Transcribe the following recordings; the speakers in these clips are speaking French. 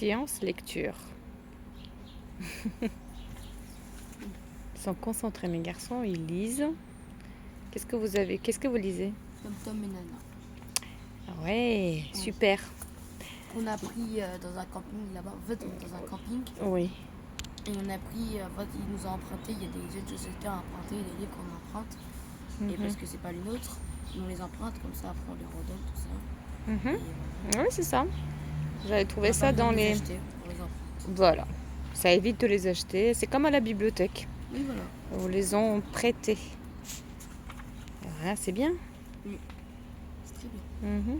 Séance lecture. Ils sont concentrés, mes garçons, ils lisent. Qu'est-ce que vous avez? Qu'est-ce que vous lisez? Tom Tom et Nana. Ah ouais, super. On a pris dans un camping là-bas, en fait on est dans un camping. Oui. Et on a pris, en fait ils nous ont emprunté, il y a des jeux de société à emprunter, des livres qu'on emprunte. Et parce que c'est pas les nôtres, on les emprunte, comme ça après on les redonne, tout ça. Oui, c'est ça. J'avais trouvé On a ça pas dans besoin de les... acheter, on les emprunte. Voilà. Ça évite de les acheter. C'est comme à la bibliothèque. Oui, voilà. On les ont prêtés. Voilà, c'est bien. Oui. C'est très bien.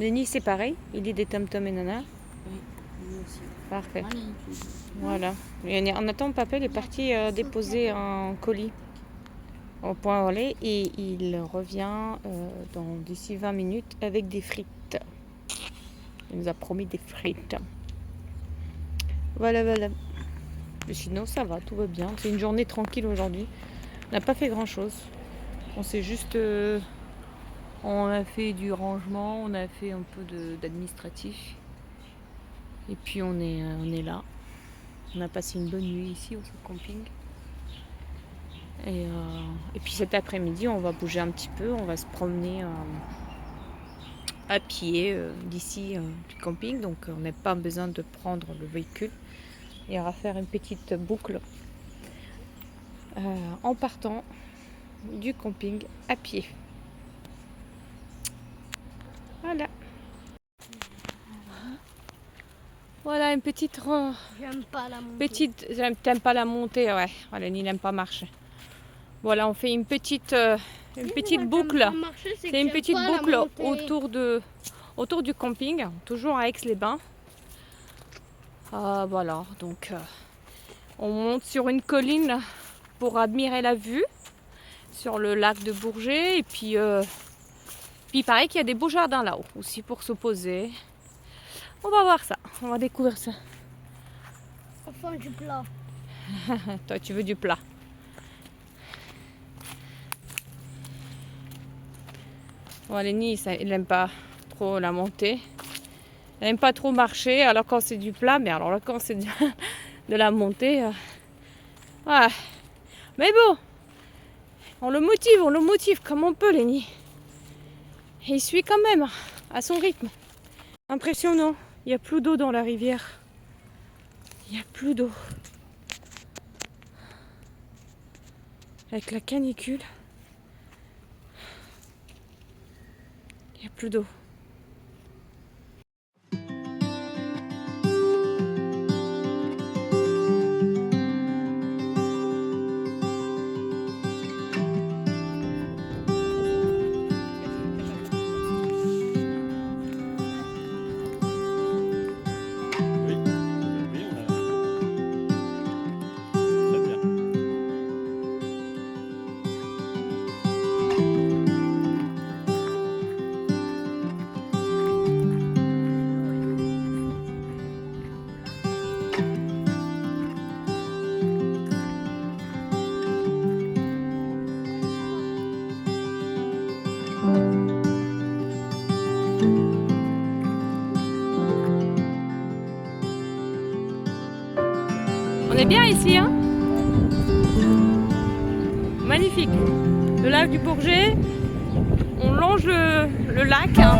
Lenny, c'est pareil. Il lit des Tom Tom et Nana. Oui, nous aussi. Parfait. Magnifique. Voilà. Et en attendant, papa il est parti déposer un colis au point relais et il revient d'ici 20 minutes avec des frites. Il nous a promis des frites. Voilà, voilà. Mais sinon, ça va, tout va bien. C'est une journée tranquille aujourd'hui. On n'a pas fait grand-chose. On s'est juste... on a fait du rangement, on a fait un peu d'administratif. Et puis on est là. On a passé une bonne nuit ici au camping. Et puis cet après-midi, on va bouger un petit peu. On va se promener à pied d'ici du camping. Donc on n'a pas besoin de prendre le véhicule. Et on va faire une petite boucle en partant du camping à pied. Voilà. Voilà une petite... J'aime pas la montée. T'aimes pas la montée, ouais. Voilà, il n'aime pas marcher. Voilà, on fait une petite boucle. C'est une petite boucle autour du camping, toujours à Aix-les-Bains. Voilà, donc on monte sur une colline pour admirer la vue sur le lac de Bourget. Et puis il paraît qu'il y a des beaux jardins là-haut aussi pour se poser. On va voir ça, on va découvrir ça. Enfin du plat. Toi, tu veux du plat. Bon, Lenny, il n'aime pas trop la montée. Il n'aime pas trop marcher, alors quand c'est du plat, mais alors là, quand c'est de la montée... ouais. Mais bon, on le motive comme on peut, Lenny. Et il suit quand même, à son rythme. Impressionnant, il n'y a plus d'eau dans la rivière. Il n'y a plus d'eau. Avec la canicule, il n'y a plus d'eau. On est bien ici, hein? Magnifique. Le lac du Bourget. On longe le lac. Hein.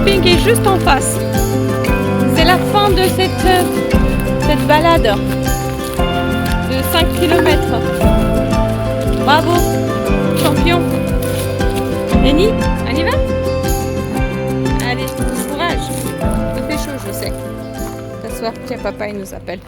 camping est juste en face. C'est la fin de cette balade de 5 km. Bravo, champion. Lenny, on y va? Allez, courage. Il fait chaud, je sais. T'asseoir, tiens, papa, il nous appelle.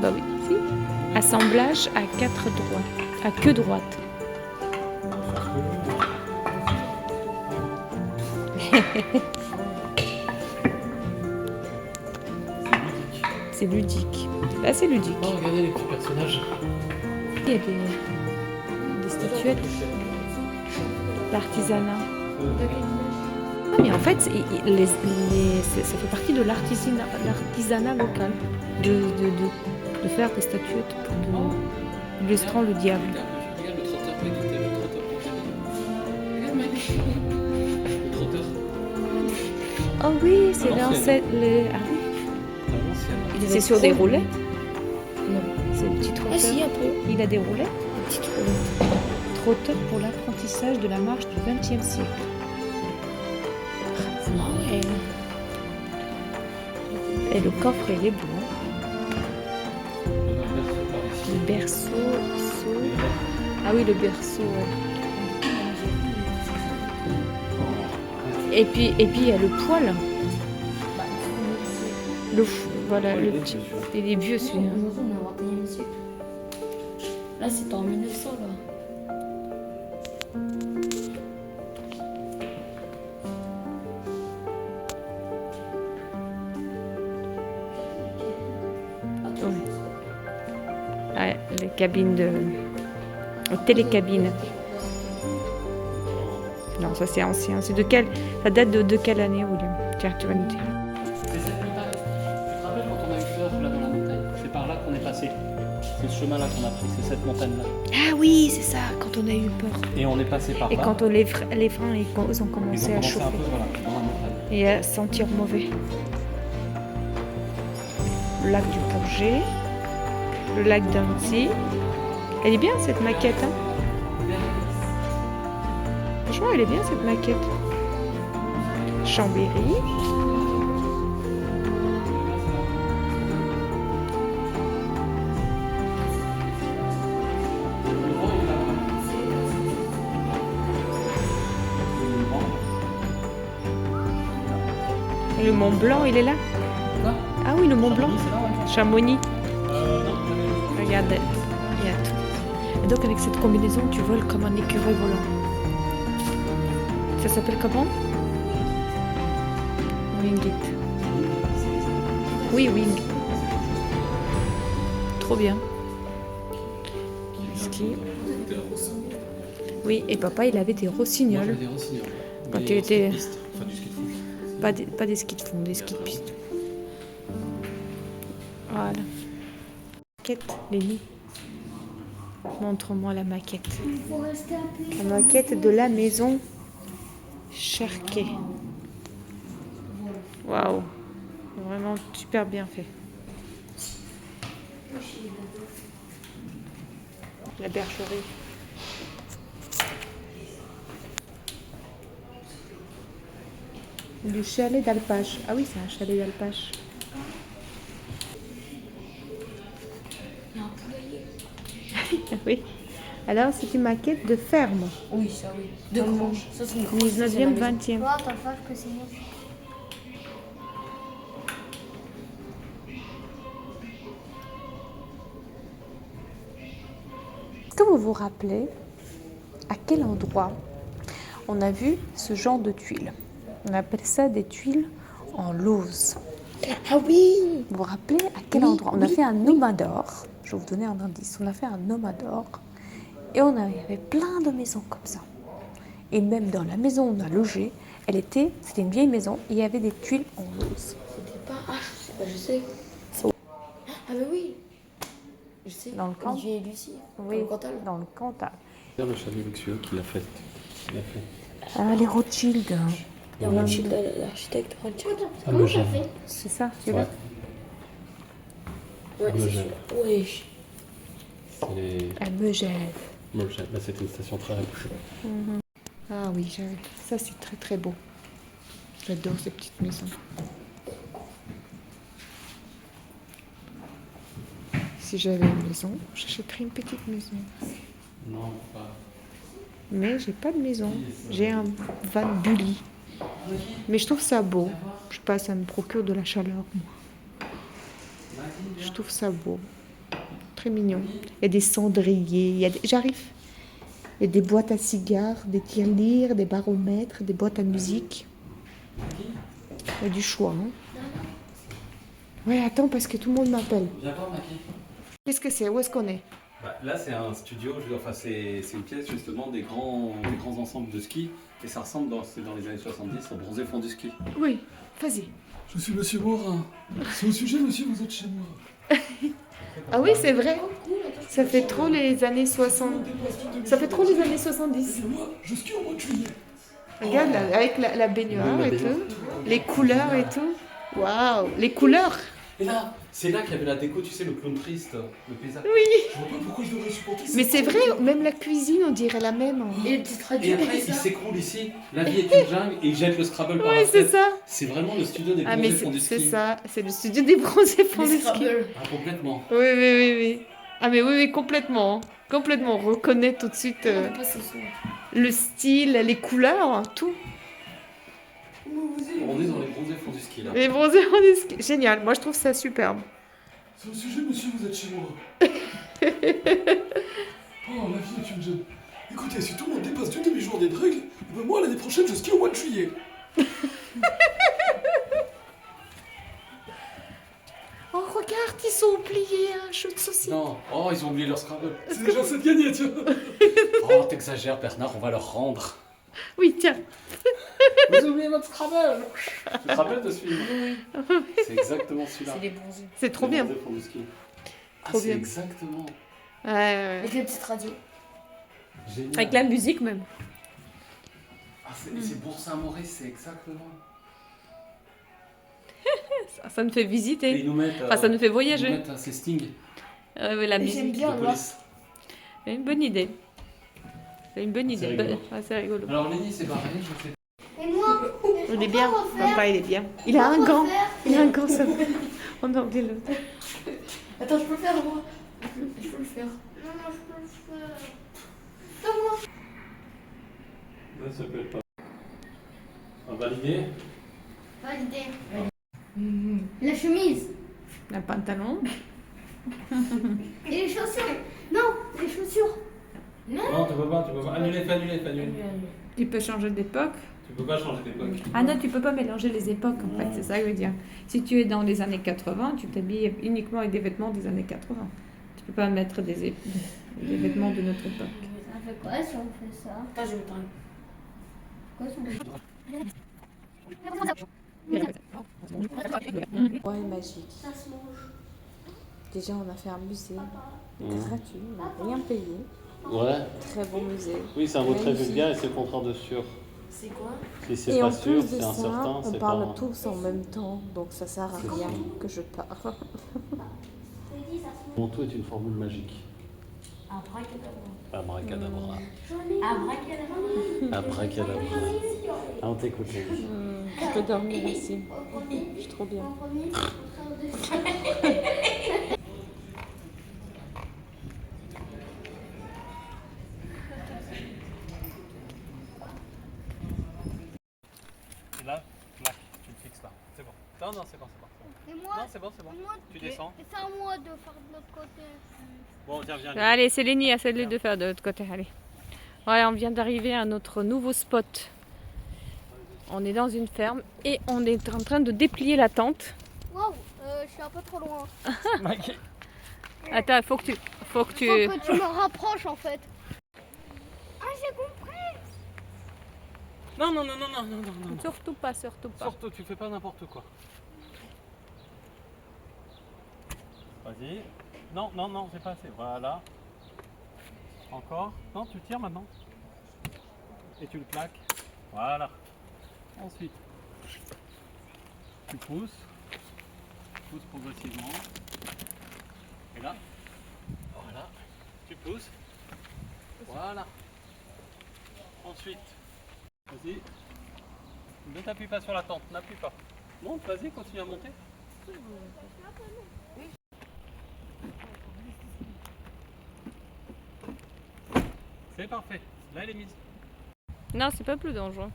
Bah oui, si. Assemblage à 4 droites, à queue droite. C'est ludique. Là, c'est ludique. Oh, regardez les petits personnages. Il y a des statuettes. L'artisanat. Ah, mais en fait, ça fait partie de l'artisanat local. De faire des statuettes illustrant le diable. Regarde le trotteur, le trotteur. Oh oui, c'est l'ancêtre. Ah oui. C'est sur des roulettes? Non. C'est le petit trotteur. Ah si, un peu. Il a des roulettes? Petite roulette. Trotteur pour l'apprentissage de la marche du XXe siècle. Ah ouais. Et le coffre, il est beau. Le berceau. Ah oui, le berceau. Ouais. Et puis il y a le poêle. Voilà, le petit. Il est vieux celui-là. On est au XXIe siècle. Là, c'est en 1900, là. Ouais, les cabines de... télécabines. Non, ça c'est ancien. C'est de quelle... Ça date de quelle année, William? Tiens, tu vas nous dire. C'est cette montagne. Tu te rappelles quand on a eu peur là dans la montagne? C'est par là qu'on est passé. C'est ce chemin-là qu'on a pris, c'est cette montagne-là. Ah oui, c'est ça, quand on a eu peur. Et on est passé par Et là. quand les freins ils ont commencé à un chauffer. peu voilà, dans la montagne. Et à sentir mauvais. Le lac du Bourget. Le lac d'Annecy. Elle est bien cette maquette, hein? Franchement, elle est bien cette maquette. Chambéry. Et le Mont Blanc, il est là? Ah oui, le Mont Blanc. Chamonix. Regarde, il y a tout. Et donc avec cette combinaison, tu voles comme un écureuil volant. Ça s'appelle comment? Wingit. Oui, Wing. Trop bien. Ski. Oui, et papa, il avait des rossignols. Des rossignols. Quand il était... Enfin, du ski de fond. Pas des skis de fond, des skis de piste. Voilà. Maquette, Lénie. Montre-moi la maquette. Il faut rester un peu. La maquette de la maison Cherquet. Waouh, vraiment super bien fait. La bergerie. Du chalet d'alpage. Ah oui, c'est un chalet d'alpage. Il y a un poulailler. Oui. Alors, c'est une maquette de ferme. Oui, ça oui. De grange. Ça, c'est une grange. 19e, 20e. Toi, ta femme, que c'est moi. Est-ce que vous vous rappelez à quel endroit on a vu ce genre de tuiles? On appelle ça des tuiles en lauze. Ah oui. Vous vous rappelez à quel endroit? On a fait un nomador. Je vais vous donner un indice. On a fait un nomador et il y avait plein de maisons comme ça. Et même dans la maison où on a logé, c'était une vieille maison et il y avait des tuiles en lauze. C'était pas. Ah, je sais. Ah, mais oui. Je sais. Dans le camp. Olivier et Lucie. Oui, Dans le Cantal. dans le Cantal. C'est le chalet luxueux qui l'a fait. Il a fait. Ah, les Rothschild. Il y a Rothschild, l'architecte Rothschild. Ah, me gêne. C'est ça, Ouais. Ouais, Me c'est gêne. sûr. Oui. C'est les... Elle me gêne. Me gêne. Bah, c'était une station très rapprochée. Ah oui, ça c'est très très beau. J'adore ces petites maisons. Si j'avais une maison, j'achèterais une petite maison. Non, pas. Mais j'ai pas de maison. J'ai un van bully. Mais je trouve ça beau. Je sais pas, ça me procure de la chaleur, moi. Je trouve ça beau. Très mignon. Il y a des cendriers. J'arrive. Il y a des boîtes à cigares, des tirelires, des baromètres, des boîtes à musique. Il y a du choix. Hein. Ouais, attends, parce que tout le monde m'appelle. Viens voir, Maki. Qu'est-ce que c'est? Où est-ce qu'on est? Bah, là, c'est un studio, enfin, c'est une pièce justement des grands ensembles de ski. Et ça ressemble, c'est dans les années 70, au bronzé fond du ski. Oui, vas-y. Je suis Monsieur Morin. C'est au sujet, monsieur, vous êtes chez moi. Ah oui, c'est vrai. Ça fait trop les années 60. Ça fait trop les années 70. Et moi, je skie au mois de juillet. Regarde, là, avec la baignoire La et baignoire. tout. Les couleurs et tout. Waouh, les couleurs. Et là, c'est là qu'il y avait la déco, tu sais, le clown triste, le paysage. Oui. Je vois pas pourquoi je devrais supporter ça. Mais c'est vrai, même la cuisine, on dirait la même. Et les petites Et radios. après, il s'écroule ici, la vie est une jungle, et il jette le Scrabble par Oui, la c'est fenêtre. ça. C'est vraiment le studio des Ah, bronzés mais fonds du c'est ski. ça. C'est le studio des bronzés fonds Les du ski. Scrabble. Ah, complètement. Oui, oui, oui, oui. Ah, mais oui, oui, complètement. Complètement. On reconnaît tout de suite Pas ce soir. le style, les couleurs, tout. On est dans les bronzés fonds du ski, là. Les bronzés fonds du ski. Génial. Moi, je trouve ça superbe. C'est au sujet, monsieur, vous êtes chez moi. Oh, la vie est une jeune. Écoutez, si tout le monde dépasse d'une demi-journée de règles, ben moi, l'année prochaine, je skie au mois de juillet. Oh, regarde, ils sont oubliés un jeu de société. Non, oh, ils ont oublié leur Scrabble. C'est déjà ça de gagner, tiens. Oh, t'exagères, Bernard, on va leur rendre. Oui, tiens. Vous oubliez votre Scrabble. Tu te rappelles de ce film? Oui. C'est exactement celui-là. C'est les bronzés. C'est trop Les bien. bronzés fonds du ski. Ah, Trop c'est bien. exactement. Ouais, ouais. Avec les petites radios. Génial. Avec la musique même. Ah, c'est Bourg-Saint-Maurice, c'est exactement. Ça nous fait Et visiter. ils nous mettent. Enfin, ça nous fait ils nous voyager. mettent, c'est Sting, Ouais, la Et musique. j'aime bien de moi. police. C'est une bonne idée. C'est une bonne idée. rigolo. Ouais, c'est rigolo. Alors, Lenny, c'est barré, je sais. Et moi, Il est bien. refaire. Papa, il est bien. Il a un gant. Il a un gant, ça va. On a oublié l'autre. Attends, je peux le faire moi. Je peux le faire. Non, non, je peux le faire. Ne s'appelle pas. On va valider. Validé. La chemise. Un pantalon. Et les chaussures. Non, les chaussures. Non, tu peux pas. Annuler, fais annuler. Tu peux changer d'époque. Tu peux pas changer d'époque. Ah non, tu peux pas mélanger les époques en fait, c'est ça que je veux dire. Si tu es dans les années 80, tu t'habilles uniquement avec des vêtements des années 80. Tu peux pas mettre des vêtements de notre époque. Ça fait quoi si on fait ça? Attends, je vais mettre Quoi si on fait Ouais, magique. ça se mange? Déjà, on a fait un musée gratuit, on n'a rien payé. Ouais. Très beau musée. Oui, c'est un mot très Magnifique. vulgaire et c'est le contraire de sûr. C'est quoi? Si c'est Et pas en sûr, plus de c'est ça, incertain, on c'est parle pas... tous en même temps, donc ça sert à rien que je parle. Mon tout est une formule magique. Abracadabra. Abracadabra. Abracadabra. Ah, on t'écoute. Je peux dormir ici. Je suis trop bien. Et là, clac, tu le fixes là. C'est bon. Non, non, c'est bon, c'est bon. Et moi, Non, c'est bon, c'est bon. moi, Tu descends. c'est à moi de faire de l'autre côté. Bon, tiens, viens. Allez, c'est Lénie, à celle de faire de l'autre côté. Allez. Voilà, on vient d'arriver à notre nouveau spot. On est dans une ferme et on est en train de déplier la tente. Waouh, je suis un peu trop loin. Attends, faut que tu... Faut que tu me rapproches en fait. Ah, j'ai compris. Non, non, non, non, non, non, non, non. Surtout pas, surtout pas. Surtout, tu fais pas n'importe quoi. Vas-y. Non, non, non, c'est pas assez. Voilà. Encore. Non, tu tires maintenant. Et tu le claques. Voilà. Ensuite, tu pousses. Pousse progressivement. Et là. Voilà. Tu pousses. Voilà. Ensuite, vas-y. Ne t'appuie pas sur la tente, n'appuie pas. Monte, vas-y, continue à monter. C'est parfait. Là, elle est mise. Non, c'est pas plus dangereux.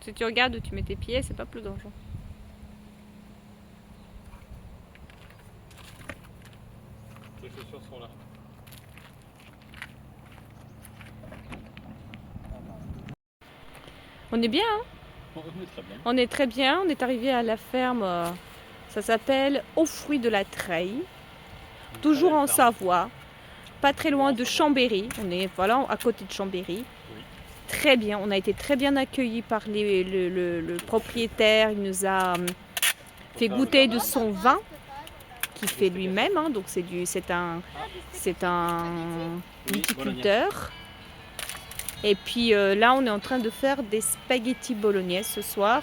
Si tu regardes où tu mets tes pieds, c'est pas plus dangereux. Tes chaussures sont là. On est bien, hein? On est très bien. On est très bien. On est arrivé à la ferme. Ça s'appelle Aux Fruits de la Treille. Toujours en Savoie. Pas très loin de Chambéry. On est voilà à côté de Chambéry. Oui. Très bien. On a été très bien accueillis par le propriétaire. Il nous a fait goûter de son vin qu'il fait lui-même. Hein. Donc c'est un viticulteur. Et puis là, on est en train de faire des spaghettis bolognaises ce soir.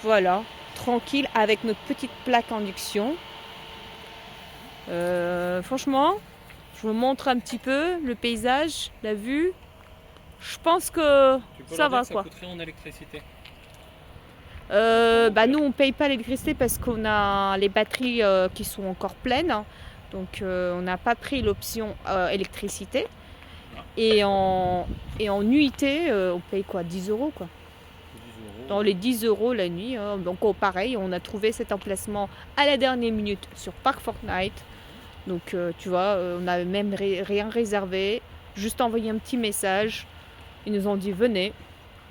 Voilà, tranquille avec notre petite plaque induction. Franchement, je vous montre un petit peu le paysage, la vue. Je pense que ça va quoi. Ça coûte rien en électricité. Bah nous, on paye pas l'électricité parce qu'on a les batteries qui sont encore pleines. Donc on n'a pas pris l'option électricité. Et en nuitée, on paye quoi, 10 € quoi. 10 €. Dans les 10 € la nuit. Hein. Donc pareil, on a trouvé cet emplacement à la dernière minute sur Park Fortnite. Donc tu vois, on n'a même rien réservé. Juste envoyé un petit message. Ils nous ont dit venez.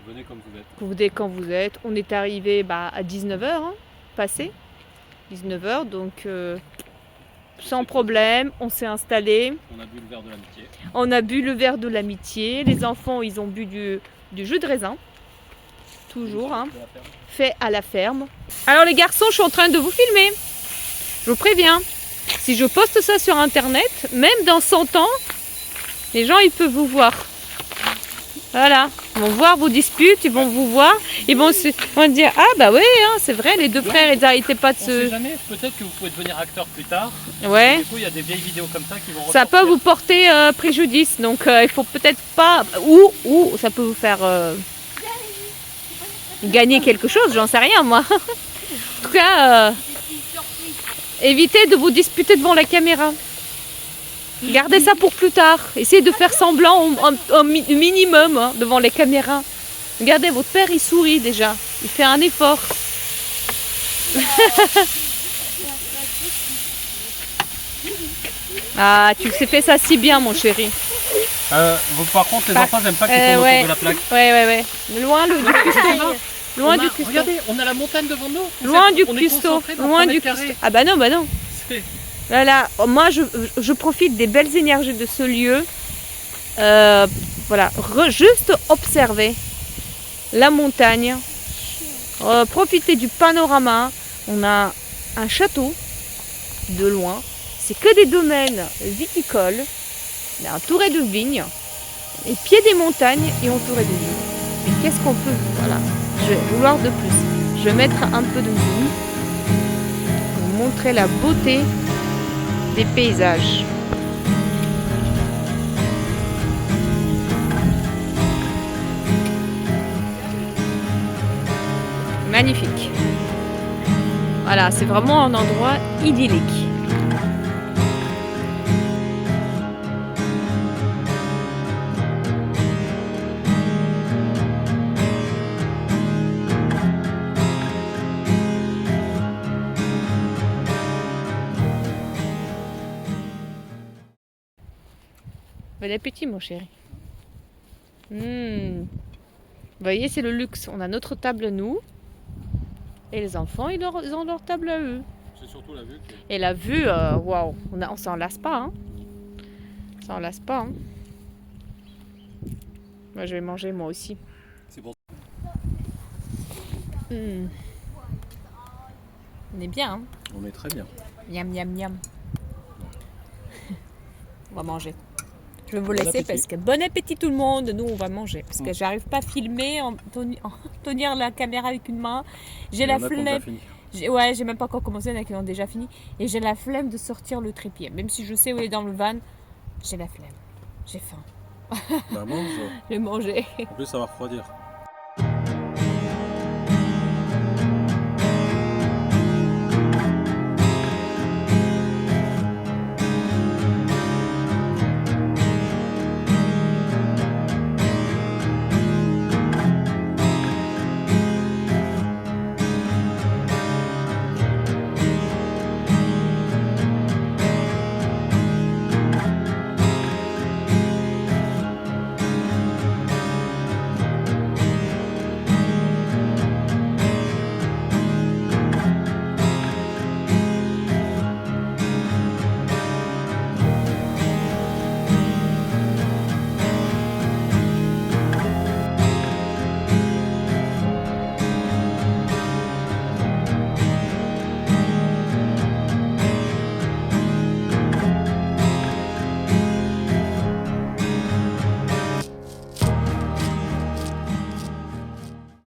Venez comme vous êtes. Venez quand vous êtes. On est arrivé à 19 h, hein, passé. 19 h, donc sans problème, on s'est installé. On a bu le verre de l'amitié. On a bu le verre de l'amitié. Les enfants, ils ont bu du jus de raisin. Toujours, hein, fait à la ferme. Alors les garçons, je suis en train de vous filmer. Je vous préviens. Si je poste ça sur internet, même dans 100 ans, les gens, ils peuvent vous voir. Voilà, ils vont voir vos disputes, ils vont vous voir, ils vont dire ah bah oui, hein, c'est vrai, les deux frères, ils n'arrêtaient pas de On sait jamais, peut-être que vous pouvez devenir acteur plus tard. Ouais. Du coup, il y a des vieilles vidéos comme ça qui vont Ça peut vous porter préjudice, donc il faut peut-être pas... Ou ça peut vous faire gagner quelque chose, j'en sais rien moi. En tout cas, évitez de vous disputer devant la caméra. Gardez ça pour plus tard. Essayez de faire semblant au minimum hein, devant les caméras. Regardez, votre père, il sourit déjà. Il fait un effort. Ah, tu sais fait ça si bien, mon chéri. Par contre, les enfants n'aiment pas qu'ils tournent autour de la plaque. Ouais. Loin du cuistot. Loin du cuistot. Regardez, on a la montagne devant nous. Loin du cuistot. Loin du cuistot. Ah bah non. Voilà, moi je profite des belles énergies de ce lieu. Voilà, juste observer la montagne, profiter du panorama. On a un château de loin, c'est que des domaines viticoles, on est entouré de vignes, les pieds des montagnes et entouré de vignes. Mais qu'est-ce qu'on peut? Voilà. Je vais vouloir de plus. Je vais mettre un peu de zoom pour montrer la beauté des paysages. Magnifique. Voilà, c'est vraiment un endroit idyllique. Bon appétit, mon chéri. Vous voyez, c'est le luxe. On a notre table, nous. Et les enfants, ils ont leur table à eux. C'est surtout la vue. Et la vue, waouh, on s'en lasse pas. Hein. On s'en lasse pas. Hein. Moi, je vais manger moi aussi. C'est bon. On est bien. Hein. On est très bien. Miam, miam, miam. On va manger. Je vais vous Bon laisser appétit. parce que bon appétit tout le monde. Nous, on va manger. Parce que j'arrive pas à filmer, tenir la caméra avec une main. J'ai la flemme. Ouais, j'ai même pas encore commencé, il y en a qui ont déjà fini. Et j'ai la flemme de sortir le trépied. Même si je sais où il est dans le van, j'ai la flemme. J'ai faim. Bah mange. Je vais manger. En plus ça va refroidir.